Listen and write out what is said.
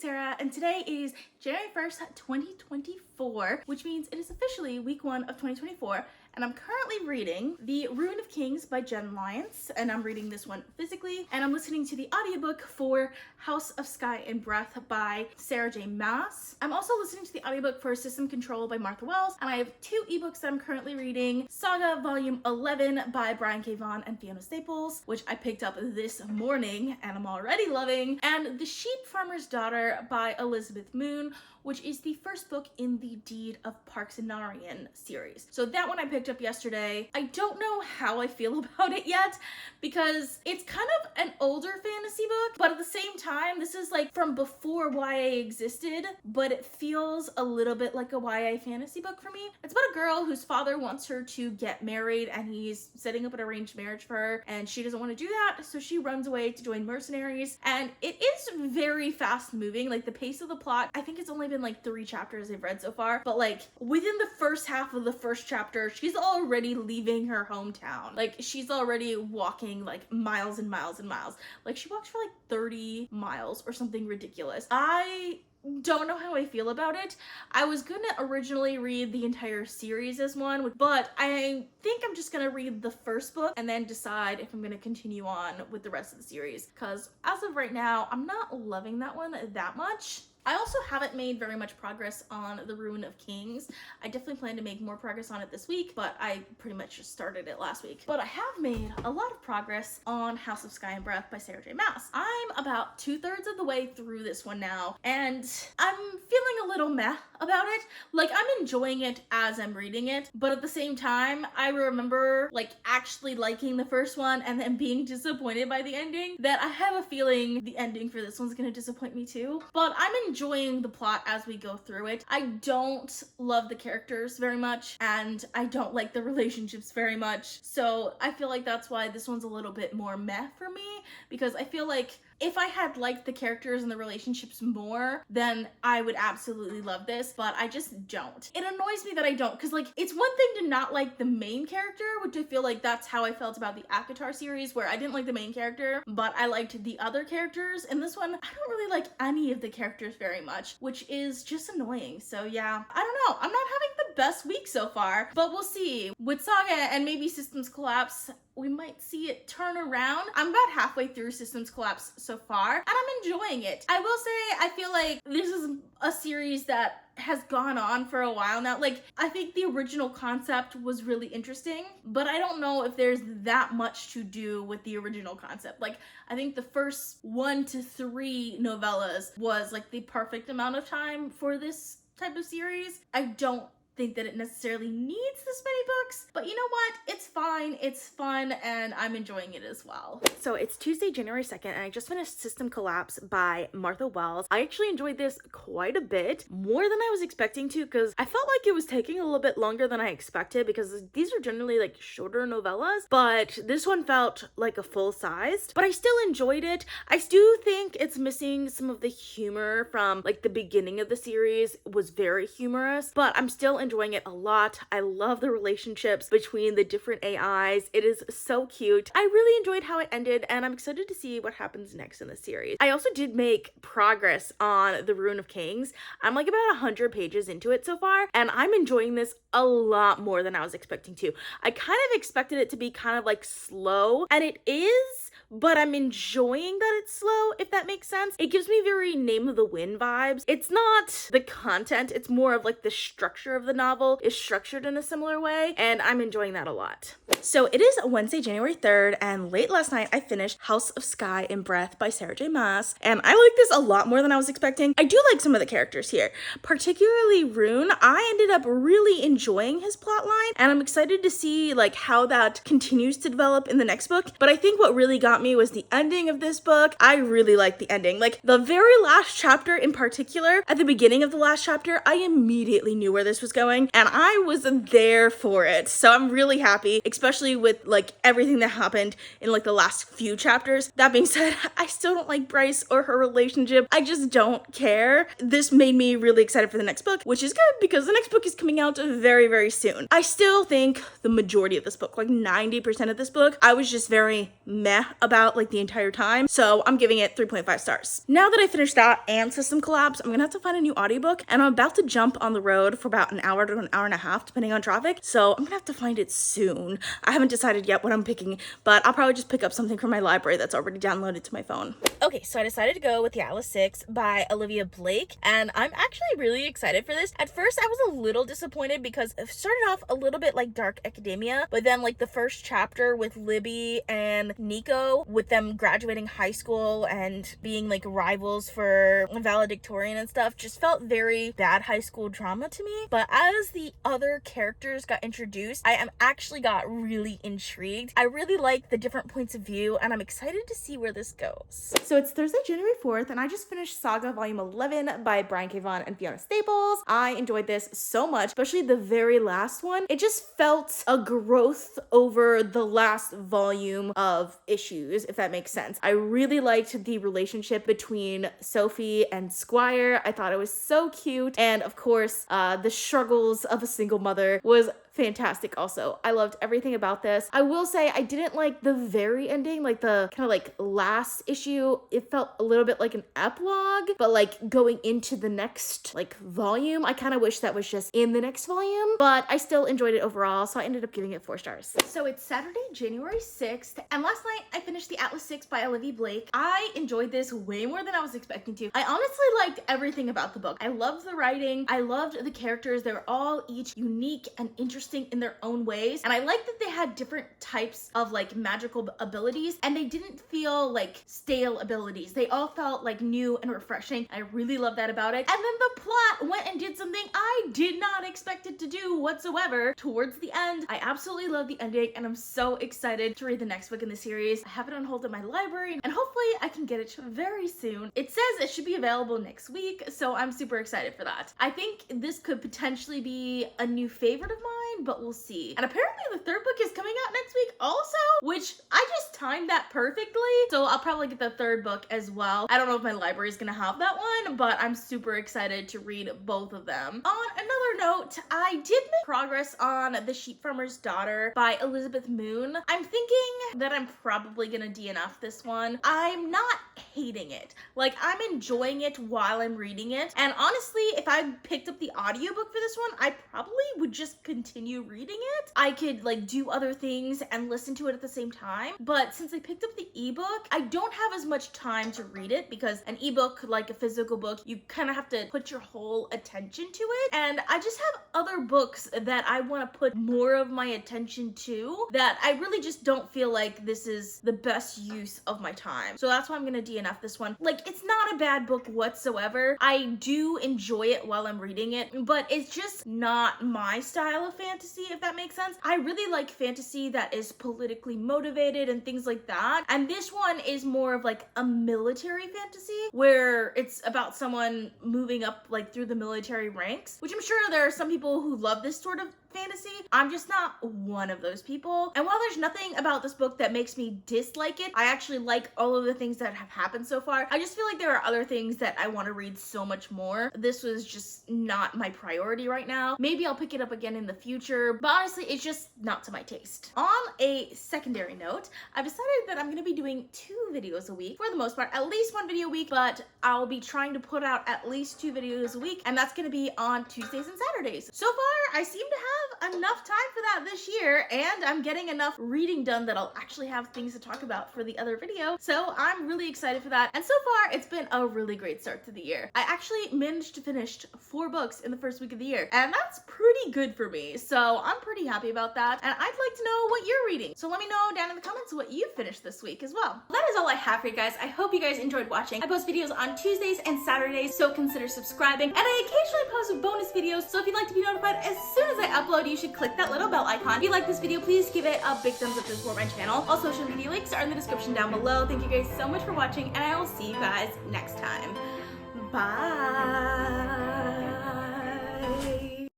Kesara, and today is January 1st, 2024, which means it is officially week 1 of 2024, and I'm currently reading The Rune of Kings by Lyons, and I'm reading this one physically, and I'm listening to the audiobook for House of Sky and Breath by Sarah J. Maas. I'm also listening to the audiobook for System Control by Martha Wells, and I have 2 ebooks that I'm currently reading: Saga Volume 11 by Brian K. Vaughn and Fiona, which I picked up this morning and I'm already loving, and The Sheepfarmer's Daughter by Elizabeth Moon, which is the first book in the Deed of Parksanarian series. So that one I picked up yesterday. I don't know how I feel about it yet because it's kind of an older fantasy book, but at the same time, this is like from before YA existed, but it feels a little bit like a YA fantasy book for me. It's about a girl whose father wants her to get married and he's setting up an arranged marriage for her, and she doesn't want to do that, so she runs away to join mercenaries, and it is very fast moving. Like, the pace of the plot, I think it's only been like 3 chapters I've read so far, but like within the first half of the first chapter, she's already leaving her hometown. Like, she's already walking like miles and miles and miles. Like, she walks for like 30 miles or something ridiculous. I don't know how I feel about it. I was gonna originally read the entire series as one, but I think I'm just gonna read the first book and then decide if I'm gonna continue on with the rest of the series, because as of right now, I'm not loving that one that much. I also haven't made very much progress on The Rune of Kings. I definitely plan to make more progress on it this week, but I pretty much just started it last week. But I have made a lot of progress on House of Sky and Breath by Sarah J. Maas. I'm about 2/3 of the way through this one now, and I'm feeling a little meh about it. Like, I'm enjoying it as I'm reading it, but at the same time, I remember like actually liking the first one and then being disappointed by the ending, that I have a feeling the ending for this one's gonna disappoint me too. But I'm enjoying the plot as we go through it. I don't love the characters very much, and I don't like the relationships very much, so I feel like that's why this one's a little bit more meh for me, because I feel like if I had liked the characters and the relationships more, then I would absolutely love this, but I just don't. It annoys me that I don't, because like, it's one thing to not like the main character, which I feel like that's how I felt about the Akatar series, where I didn't like the main character, but I liked the other characters. In this one, I don't really like any of the characters very much, which is just annoying. So yeah, I don't know. I'm not having the best week so far, but we'll see. With Saga and maybe Systems Collapse, we might see it turn around. I'm about halfway through Systems Collapse so far, and I'm enjoying it. I will say, I feel like this is a series that has gone on for a while now. Like, I think the original concept was really interesting, but I don't know if there's that much to do with the original concept. Like, I think the first 1 to 3 novellas was like the perfect amount of time for this type of series. I don't think that it necessarily needs this many books, but you know what? It's fine, it's fun, and I'm enjoying it as well. So it's Tuesday, January 2nd, and I just finished System Collapse by Martha Wells. I actually enjoyed this quite a bit, more than I was expecting to, because I felt like it was taking a little bit longer than I expected, because these are generally like shorter novellas, but this one felt like a full-sized, but I still enjoyed it. I do think it's missing some of the humor from like the beginning of the series. It was very humorous, but I'm still enjoying it a lot. I love the relationships between the different AIs. It is so cute. I really enjoyed how it ended, and I'm excited to see what happens next in the series. I also did make progress on The Rune of Kings. I'm like about 100 pages into it so far, and I'm enjoying this a lot more than I was expecting to. I kind of expected it to be kind of like slow, and it is, but I'm enjoying that it's slow, if that makes sense. It gives me very Name of the Wind vibes. It's not the content, it's more of like the structure of the novel is structured in a similar way, and I'm enjoying that a lot. So it is Wednesday, January 3rd, and late last night I finished House of Sky and Breath by Sarah J. Maas, and I like this a lot more than I was expecting. I do like some of the characters here, particularly Rune. I ended up really enjoying his plotline, and I'm excited to see like how that continues to develop in the next book. But I think what really got me was the ending of this book. I really like the ending. Like, the very last chapter in particular, at the beginning of the last chapter, I immediately knew where this was going, and I was there for it. So I'm really happy, especially with like everything that happened in like the last few chapters. That being said, I still don't like Bryce or her relationship. I just don't care. This made me really excited for the next book, which is good because the next book is coming out very, very soon. I still think the majority of this book, like 90% of this book, I was just very meh about about like the entire time. So I'm giving it 3.5 stars. Now that I finished that and System Collapse, I'm gonna have to find a new audiobook, and I'm about to jump on the road for about an hour to an hour and a half, depending on traffic. So I'm gonna have to find it soon. I haven't decided yet what I'm picking, but I'll probably just pick up something from my library that's already downloaded to my phone. Okay, so I decided to go with The Atlas 6 by Olivia Blake, and I'm actually really excited for this. At first, I was a little disappointed because it started off a little bit like Dark Academia, but then like the first chapter with Libby and Nico, with them graduating high school and being like rivals for valedictorian and stuff, just felt very bad high school drama to me. But as the other characters got introduced, I actually got really intrigued. I really like the different points of view, and I'm excited to see where this goes. So it's Thursday, January 4th, and I just finished Saga Volume 11 by Brian K. Vaughan and Fiona Staples. I enjoyed this so much, especially the very last one. It just felt a growth over the last volume of issues, if that makes sense. I really liked the relationship between Sophie and Squire. I thought it was so cute. And of course, the struggles of a single mother was fantastic also. I loved everything about this. I will say I didn't like the very ending, like the kind of like last issue. It felt a little bit like an epilogue, but like going into the next like volume. I kind of wish that was just in the next volume, but I still enjoyed it overall, so I ended up giving it 4 stars. So it's Saturday, January 6th, and last night I finished The Atlas 6 by Olivie Blake. I enjoyed this way more than I was expecting to. I honestly liked everything about the book. I loved the writing. I loved the characters. They were all each unique and interesting in their own ways, and I like that they had different types of like magical abilities, and they didn't feel like stale abilities. They all felt like new and refreshing. I really love that about it. And then the plot went and did something I did not expect it to do whatsoever towards the end. I absolutely love the ending, and I'm so excited to read the next book in the series. I have it on hold in my library, and hopefully I can get it very soon. It says it should be available next week, so I'm super excited for that. I think this could potentially be a new favorite of mine, but we'll see. And apparently the third book is coming out next week also, which I just timed that perfectly. So I'll probably get the third book as well. I don't know if my library is gonna have that one, but I'm super excited to read both of them. On another note, I did make progress on The Sheepfarmer's Daughter by Elizabeth Moon. I'm thinking that I'm probably gonna DNF this one. I'm not hating it. Like, I'm enjoying it while I'm reading it. And honestly, if I picked up the audiobook for this one, I probably would just continue reading it. I could like do other things and listen to it at the same time. But since I picked up the ebook, I don't have as much time to read it, because an ebook, like a physical book, you kind of have to put your whole attention to it. And I just have other books that I want to put more of my attention to, that I really just don't feel like this is the best use of my time. So that's why I'm gonna DNF this one. Like, it's not a bad book whatsoever. I do enjoy it while I'm reading it, but it's just not my style of fantasy, if that makes sense. I really like fantasy that is politically motivated and things like that. And this one is more of like a military fantasy, where it's about someone moving up like through the military ranks, which I'm sure there are some people who love this sort of fantasy. I'm just not one of those people. And while there's nothing about this book that makes me dislike it, I actually like all of the things that have happened so far. I just feel like there are other things that I want to read so much more. This was just not my priority right now. Maybe I'll pick it up again in the future, but honestly, it's just not to my taste. On a secondary note, I've decided that I'm going to be doing 2 videos a week for the most part, at least 1 video a week, but I'll be trying to put out at least 2 videos a week, and that's going to be on Tuesdays and Saturdays. So far, I seem to have enough time for that this year, and I'm getting enough reading done that I'll actually have things to talk about for the other video. So I'm really excited for that. And so far, it's been a really great start to the year. I actually managed to finish 4 books in the first week of the year, and that's pretty good for me. So I'm pretty happy about that. And I'd like to know what you're reading. So let me know down in the comments what you finished this week as well. That is all I have for you guys. I hope you guys enjoyed watching. I post videos on Tuesdays and Saturdays, so consider subscribing. And I occasionally post bonus videos, so if you'd like to be notified as soon as I upload, you should click that little bell icon. If you like this video, please give it a big thumbs up to support my channel. All social media links are in the description down below. Thank you guys so much for watching, and I will see you guys next time. Bye.